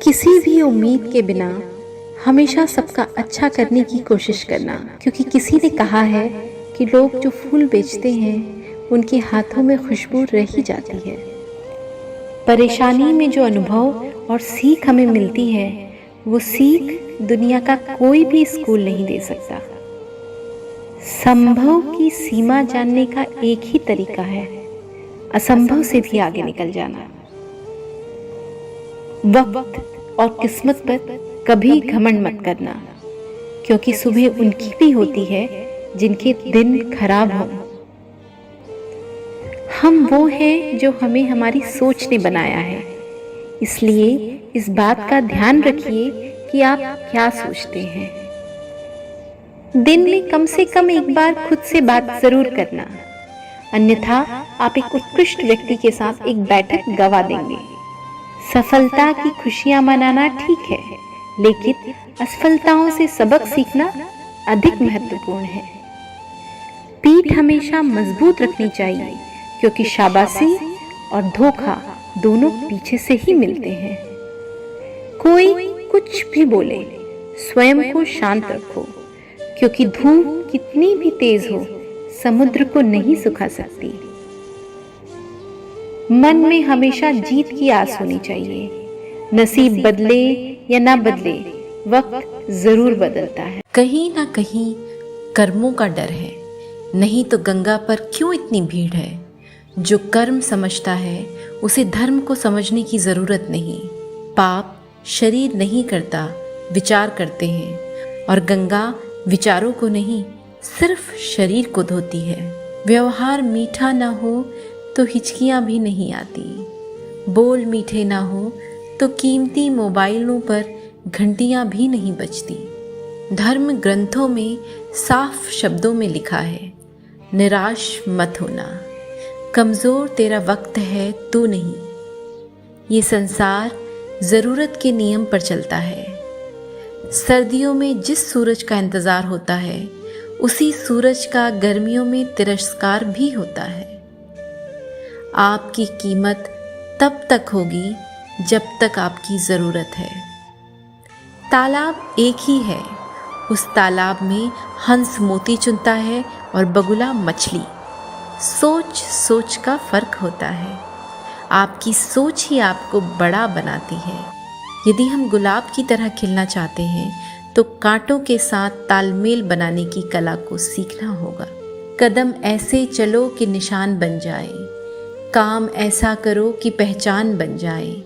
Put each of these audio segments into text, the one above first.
किसी भी उम्मीद के बिना हमेशा सबका अच्छा करने की कोशिश करना, क्योंकि किसी ने कहा है कि लोग जो फूल बेचते हैं उनके हाथों में खुशबू रह ही जाती है। परेशानी में जो अनुभव और सीख हमें मिलती है, वो सीख दुनिया का कोई भी स्कूल नहीं दे सकता। संभव की सीमा जानने का एक ही तरीका है, असंभव से भी आगे निकल जाना। वक्त और किस्मत पर कभी घमंड मत करना, क्योंकि सुबह उनकी भी होती है जिनके दिन खराब हों। हम वो हैं जो हमें हमारी सोच ने बनाया है, इसलिए इस बात का ध्यान रखिए कि आप क्या सोचते हैं। दिन में कम से कम एक बार खुद से बात जरूर करना, अन्यथा आप एक उत्कृष्ट व्यक्ति के साथ एक बैठक गंवा देंगे। सफलता की खुशियां मनाना ठीक है, लेकिन असफलताओं से सबक सीखना अधिक महत्वपूर्ण है। पीठ हमेशा मजबूत रखनी चाहिए, क्योंकि शाबाशी और धोखा दोनों पीछे से ही मिलते हैं। कोई कुछ भी बोले, स्वयं को शांत रखो, क्योंकि धूप कितनी भी तेज हो समुद्र को नहीं सुखा सकती। मन में हमेशा जीत की आस होनी चाहिए। नसीब बदले या ना बदले, वक्त जरूर बदलता है। कहीं ना कहीं कर्मों का डर है, नहीं तो गंगा पर क्यों इतनी भीड़ है। जो कर्म समझता है उसे धर्म को समझने की जरूरत नहीं। पाप शरीर नहीं करता, विचार करते हैं, और गंगा विचारों को नहीं, सिर्फ शरीर को धोती है। व्यवहार मीठा ना हो तो हिचकियां भी नहीं आती, बोल मीठे ना हो तो कीमती मोबाइलों पर घंटियां भी नहीं बजती। धर्म ग्रंथों में साफ शब्दों में लिखा है, निराश मत होना, कमजोर तेरा वक्त है तू नहीं। ये संसार जरूरत के नियम पर चलता है। सर्दियों में जिस सूरज का इंतजार होता है, उसी सूरज का गर्मियों में तिरस्कार भी होता है। आपकी कीमत तब तक होगी जब तक आपकी जरूरत है। तालाब एक ही है, उस तालाब में हंस मोती चुनता है और बगुला मछली। सोच सोच का फर्क होता है। आपकी सोच ही आपको बड़ा बनाती है। यदि हम गुलाब की तरह खिलना चाहते हैं तो कांटों के साथ तालमेल बनाने की कला को सीखना होगा। कदम ऐसे चलो कि निशान बन जाए, काम ऐसा करो कि पहचान बन जाए।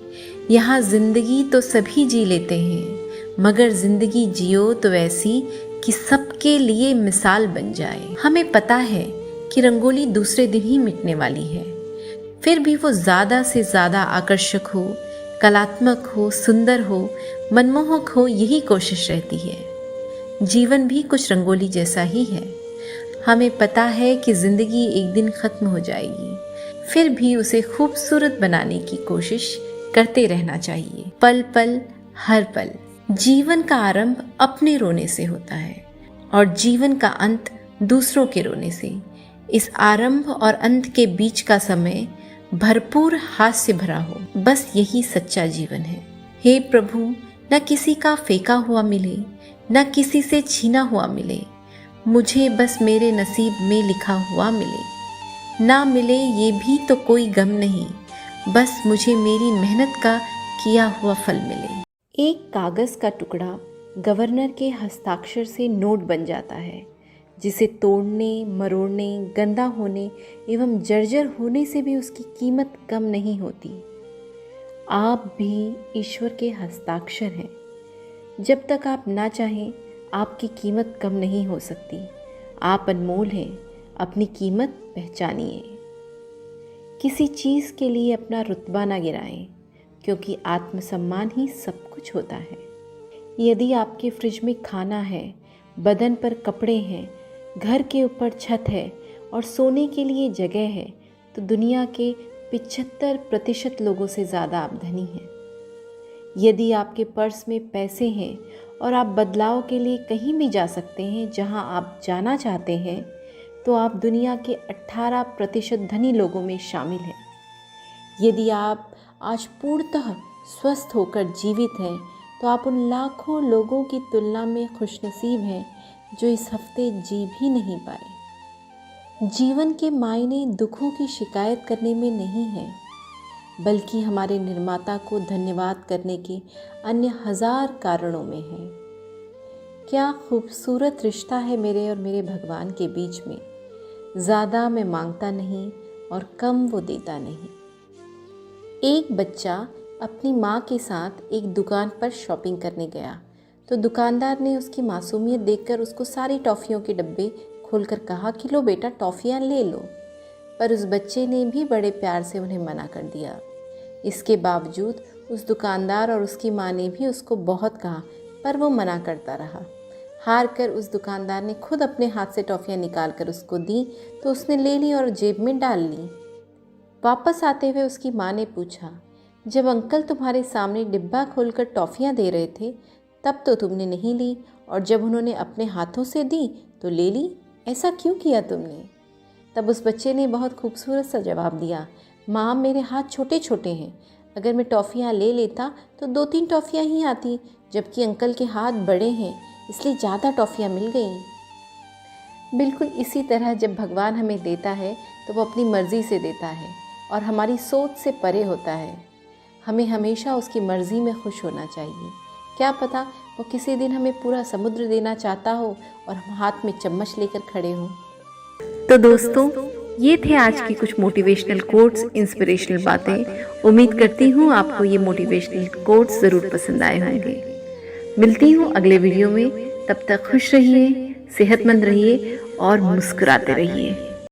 यहाँ जिंदगी तो सभी जी लेते हैं, मगर जिंदगी जियो तो ऐसी कि सबके लिए मिसाल बन जाए। हमें पता है कि रंगोली दूसरे दिन ही मिटने वाली है, फिर भी वो ज़्यादा से ज़्यादा आकर्षक हो, कलात्मक हो, सुंदर हो, मनमोहक हो, यही कोशिश रहती है। जीवन भी कुछ रंगोली जैसा ही है। हमें पता है कि ज़िंदगी एक दिन ख़त्म हो जाएगी, फिर भी उसे खूबसूरत बनाने की कोशिश करते रहना चाहिए। पल पल हर पल। जीवन का आरंभ अपने रोने से होता है और जीवन का अंत दूसरों के रोने से। इस आरंभ और अंत के बीच का समय भरपूर हास्य भरा हो, बस यही सच्चा जीवन है। हे प्रभु, न किसी का फेंका हुआ मिले, न किसी से छीना हुआ मिले, मुझे बस मेरे नसीब में लिखा हुआ मिले। ना मिले ये भी तो कोई गम नहीं, बस मुझे मेरी मेहनत का किया हुआ फल मिले। एक कागज़ का टुकड़ा गवर्नर के हस्ताक्षर से नोट बन जाता है, जिसे तोड़ने, मरोड़ने, गंदा होने एवं जर्जर होने से भी उसकी कीमत कम नहीं होती। आप भी ईश्वर के हस्ताक्षर हैं। जब तक आप ना चाहें, आपकी कीमत कम नहीं हो सकती। आप अनमोल हैं, अपनी कीमत पहचानिए। किसी चीज़ के लिए अपना रुतबा ना गिराएं, क्योंकि आत्मसम्मान ही सब कुछ होता है। यदि आपके फ्रिज में खाना है, बदन पर कपड़े हैं, घर के ऊपर छत है और सोने के लिए जगह है, तो दुनिया के 75% लोगों से ज़्यादा आप धनी हैं। यदि आपके पर्स में पैसे हैं और आप बदलाव के लिए कहीं भी जा सकते हैं जहां आप जाना चाहते हैं, तो आप दुनिया के 18% धनी लोगों में शामिल हैं। यदि आप आज पूर्णतः स्वस्थ होकर जीवित हैं तो आप उन लाखों लोगों की तुलना में खुशनसीब हैं जो इस हफ्ते जी भी नहीं पाए। जीवन के मायने दुखों की शिकायत करने में नहीं है, बल्कि हमारे निर्माता को धन्यवाद करने के अन्य हजार कारणों में है। क्या खूबसूरत रिश्ता है मेरे और मेरे भगवान के बीच में। ज़्यादा मैं मांगता नहीं और कम वो देता नहीं। एक बच्चा अपनी माँ के साथ एक दुकान पर शॉपिंग करने गया तो दुकानदार ने उसकी मासूमियत देखकर उसको सारी टॉफ़ियों के डब्बे खोलकर कहा कि लो बेटा टॉफ़ियाँ ले लो, पर उस बच्चे ने भी बड़े प्यार से उन्हें मना कर दिया। इसके बावजूद उस दुकानदार और उसकी माँ ने भी उसको बहुत कहा, पर वो मना करता रहा। हार कर उस दुकानदार ने खुद अपने हाथ से टॉफ़ियाँ निकाल कर उसको दी तो उसने ले ली और जेब में डाल ली। वापस आते हुए उसकी माँ ने पूछा, जब अंकल तुम्हारे सामने डिब्बा खोलकर टॉफ़ियाँ दे रहे थे तब तो तुमने नहीं ली, और जब उन्होंने अपने हाथों से दी तो ले ली, ऐसा क्यों किया तुमने? तब उस बच्चे ने बहुत खूबसूरत सा जवाब दिया, माँ मेरे हाथ छोटे छोटे हैं, अगर मैं टॉफ़ियाँ ले लेता तो 2-3 टॉफ़ियाँ ही आती, जबकि अंकल के हाथ बड़े हैं इसलिए ज़्यादा टॉफ़ियाँ मिल गईं। बिल्कुल इसी तरह जब भगवान हमें देता है तो वो अपनी मर्ज़ी से देता है और हमारी सोच से परे होता है। हमें हमेशा उसकी मर्ज़ी में खुश होना चाहिए। क्या पता वो किसी दिन हमें पूरा समुद्र देना चाहता हो और हम हाथ में चम्मच लेकर खड़े हों। तो दोस्तों, ये थे आज की कुछ मोटिवेशनल कोट्स, इंस्पिरेशनल बातें। उम्मीद करती हूँ आपको ये मोटिवेशनल कोट्स ज़रूर पसंद आए होंगे। मिलती हूँ अगले वीडियो में, तब तक खुश रहिए, सेहतमंद रहिए और मुस्कुराते रहिए।